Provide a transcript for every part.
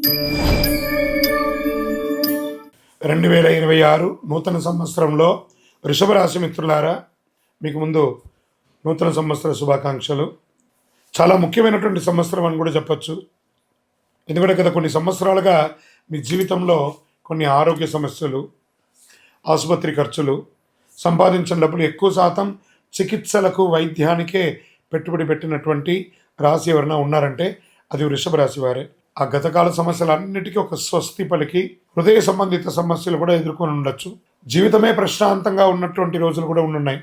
2026 నూతన సంవత్సరంలో వృషభ రాశి మిత్రులారా, మీకు ముందు నూతన సంవత్సర శుభాకాంక్షలు. చాలా ముఖ్యమైనటువంటి సంవత్సరం అని కూడా చెప్పచ్చు. ఎందుకంటే గత కొన్ని సంవత్సరాలుగా మీ జీవితంలో కొన్ని ఆరోగ్య సమస్యలు, ఆసుపత్రి ఖర్చులు, సంపాదించిన డబ్బులు ఎక్కువ శాతం చికిత్సలకు, వైద్యానికే పెట్టుబడి పెట్టినటువంటి రాశి ఎవరైనా ఉన్నారంటే అది వృషభ రాశి వారే. ఆ గతకాల సమస్యలన్నిటికీ ఒక స్వస్తి పలికి హృదయ సంబంధిత సమస్యలు కూడా ఎదుర్కొని ఉండొచ్చు. జీవితమే ప్రశాంతంగా ఉన్నటువంటి రోజులు కూడా ఉన్నాయి.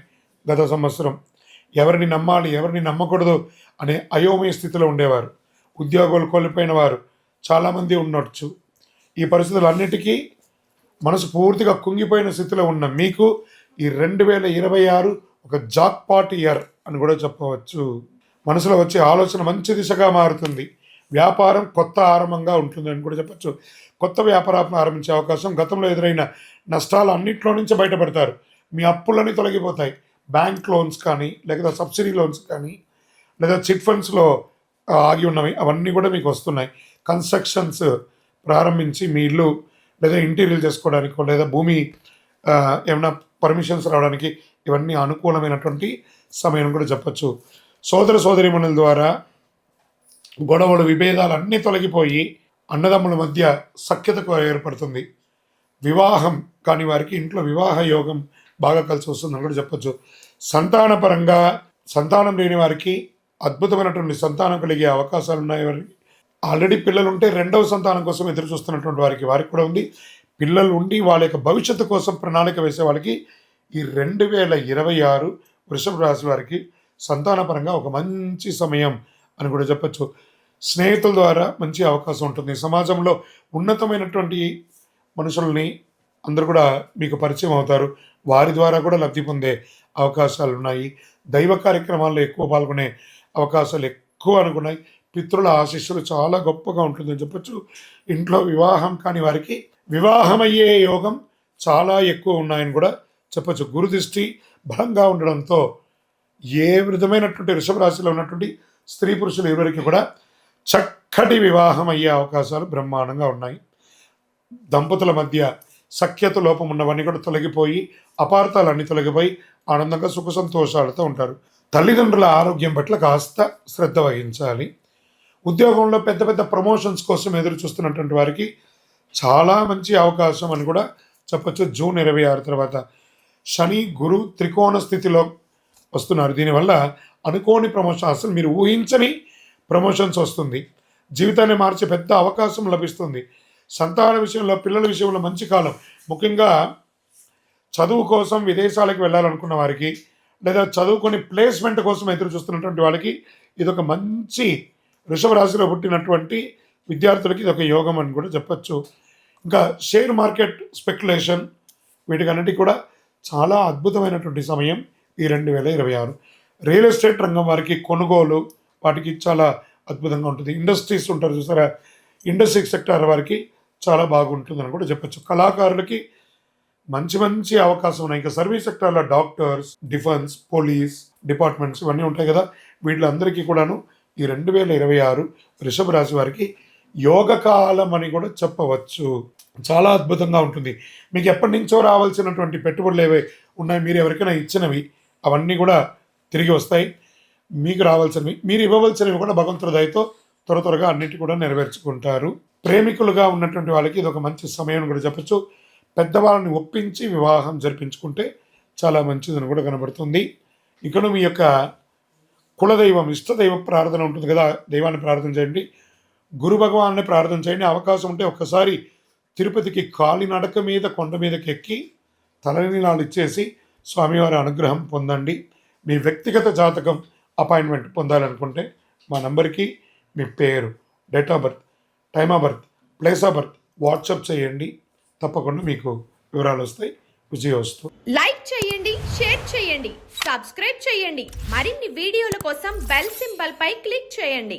గత సంవత్సరం ఎవరిని నమ్మాలి, ఎవరిని నమ్మకూడదు అనే అయోమయ స్థితిలో ఉండేవారు. ఉద్యోగాలు కోల్పోయిన వారు చాలామంది ఉండొచ్చు. ఈ పరిస్థితులన్నిటికీ మనసు పూర్తిగా కుంగిపోయిన స్థితిలో ఉన్న మీకు ఈ 2026 ఒక జాక్పాట్ ఇయర్ అని కూడా చెప్పవచ్చు. మనసులో వచ్చే ఆలోచన మంచి దిశగా మారుతుంది. వ్యాపారం కొత్త ఆరంభంగా ఉంటుందని కూడా చెప్పచ్చు. కొత్త వ్యాపారం ప్రారంభించే అవకాశం, గతంలో ఎదురైన నష్టాలు అన్నింటిలో నుంచి బయటపడతారు. మీ అప్పులన్నీ తొలగిపోతాయి. బ్యాంక్ లోన్స్ కానీ, లేదా సబ్సిడీ లోన్స్ కానీ, లేదా చిట్ ఫండ్స్లో ఆగి ఉన్నవి అవన్నీ కూడా మీకు వస్తున్నాయి. కన్స్ట్రక్షన్స్ ప్రారంభించి మీ ఇల్లు లేదా ఇంటీరియర్ చేసుకోవడానికో, లేదా భూమి ఏమైనా పర్మిషన్స్ రావడానికి ఇవన్నీ అనుకూలమైనటువంటి సమయం కూడా చెప్పచ్చు. సోదర సోదరీమణుల ద్వారా గొడవలు, విభేదాలు అన్నీ తొలగిపోయి అన్నదమ్ముల మధ్య సఖ్యతకు ఏర్పడుతుంది. వివాహం కాని వారికి ఇంట్లో వివాహ యోగం బాగా కలిసి వస్తుందని కూడా చెప్పచ్చు. సంతానపరంగా సంతానం లేని వారికి అద్భుతమైనటువంటి సంతానం కలిగే అవకాశాలు ఉన్నాయి. వారికి ఆల్రెడీ పిల్లలు ఉంటే రెండవ సంతానం కోసం ఎదురు చూస్తున్నటువంటి వారికి కూడా ఉంది. పిల్లలు ఉండి వాళ్ళ యొక్క భవిష్యత్తు కోసం ప్రణాళిక వేసే వాళ్ళకి ఈ 2026 వృషభ రాశి వారికి సంతానపరంగా ఒక మంచి సమయం అని కూడా చెప్పచ్చు. స్నేహితుల ద్వారా మంచి అవకాశం ఉంటుంది. సమాజంలో ఉన్నతమైనటువంటి మనుషుల్ని అందరూ కూడా మీకు పరిచయం అవుతారు. వారి ద్వారా కూడా లబ్ధి పొందే అవకాశాలు ఉన్నాయి. దైవ కార్యక్రమాల్లో ఎక్కువ పాల్గొనే అవకాశాలు ఎక్కువ అనుకున్నాయి. పితృల ఆశీస్సులు చాలా గొప్పగా ఉంటుందని చెప్పచ్చు. ఇంట్లో వివాహం కాని వారికి వివాహమయ్యే యోగం చాలా ఎక్కువ ఉన్నాయని కూడా చెప్పచ్చు. గురుదృష్టి బలంగా ఉండడంతో ఏ విధమైనటువంటి వృషభ రాశిలో ఉన్నటువంటి స్త్రీ పురుషులు ఎవరికి కూడా చక్కటి వివాహం అయ్యే అవకాశాలు బ్రహ్మాండంగా ఉన్నాయి. దంపతుల మధ్య సఖ్యత లోపం ఉన్నవన్నీ కూడా తొలగిపోయి, అపార్థాలన్నీ తొలగిపోయి ఆనందంగా సుఖ సంతోషాలతో ఉంటారు. తల్లిదండ్రుల ఆరోగ్యం పట్ల కాస్త శ్రద్ధ వహించాలి. ఉద్యోగంలో పెద్ద పెద్ద ప్రమోషన్స్ కోసం ఎదురు చూస్తున్నటువంటి వారికి చాలా మంచి అవకాశం అని కూడా చెప్పచ్చు. జూన్ 26 తర్వాత శని, గురు త్రికోణ స్థితిలో వస్తున్నారు. దీనివల్ల అనుకోని ప్రమోషన్, అసలు మీరు ఊహించని ప్రమోషన్స్ వస్తుంది. జీవితాన్ని మార్చే పెద్ద అవకాశం లభిస్తుంది. సంతాన విషయంలో, పిల్లల విషయంలో మంచి కాలం. ముఖ్యంగా చదువు కోసం విదేశాలకు వెళ్ళాలనుకున్న వారికి, లేదా చదువుకొని ప్లేస్మెంట్ కోసం ఎదురు చూస్తున్నటువంటి వాళ్ళకి ఇదొక మంచి, వృషభ రాశిలో పుట్టినటువంటి విద్యార్థులకి ఇదొక యోగం అని కూడా చెప్పచ్చు. ఇంకా షేర్ మార్కెట్ స్పెక్యులేషన్ వీటికన్నిటికీ కూడా చాలా అద్భుతమైనటువంటి సమయం ఈ 2026. రియల్ ఎస్టేట్ రంగం వారికి కొనుగోలు వాటికి చాలా అద్భుతంగా ఉంటుంది. ఇండస్ట్రీస్ ఉంటారు చూసారా, ఇండస్ట్రీ సెక్టర్ వారికి చాలా బాగుంటుందని కూడా చెప్పచ్చు. కళాకారులకి మంచి మంచి అవకాశం ఉన్నాయి. ఇంకా సర్వీస్ సెక్టర్లో డాక్టర్స్, డిఫెన్స్, పోలీస్ డిపార్ట్మెంట్స్ ఇవన్నీ ఉంటాయి కదా, వీళ్ళందరికీ కూడాను ఈ 2026 వృషభ రాశి వారికి యోగకాలం అని కూడా చెప్పవచ్చు. చాలా అద్భుతంగా ఉంటుంది. మీకు ఎప్పటి నుంచో రావాల్సినటువంటి పెట్టుబడులు ఏవై ఉన్నాయి, మీరు ఎవరికైనా ఇచ్చినవి అవన్నీ కూడా తిరిగి వస్తాయి. మీకు రావాల్సినవి, మీరు ఇవ్వవలసినవి కూడా భగవంతుడి దయతో త్వరగా అన్నిటి కూడా నెరవేర్చుకుంటారు. ప్రేమికులుగా ఉన్నటువంటి వాళ్ళకి ఇది ఒక మంచి సమయం కూడా చెప్పచ్చు. పెద్దవాళ్ళని ఒప్పించి వివాహం జరిపించుకుంటే చాలా మంచిదని కూడా కనబడుతుంది. ఇక్కడ మీ యొక్క కులదైవం, ఇష్టదైవ ప్రార్థన ఉంటుంది కదా, దైవాన్ని ప్రార్థన చేయండి. గురు భగవాన్ని ప్రార్థన చేయండి. అవకాశం ఉంటే ఒక్కసారి తిరుపతికి కాలినడక మీద కొండ మీదకి ఎక్కి తలనీలాలు ఇచ్చేసి స్వామివారి అనుగ్రహం పొందండి. మీ వ్యక్తిగత జాతకం అపాయింట్మెంట్ పొందాలనుకుంటే మా నంబర్కి మీ పేరు, date of birth, time of birth, place of birth WhatsApp చేయండి. తప్పకుండా మీకు వివరాలు వస్తాయి. విజయోస్తు. లైక్ చేయండి, షేర్ చేయండి, సబ్స్క్రైబ్ చేయండి. మరిన్ని వీడియోల కోసం బెల్ సింబల్ పై క్లిక్ చేయండి.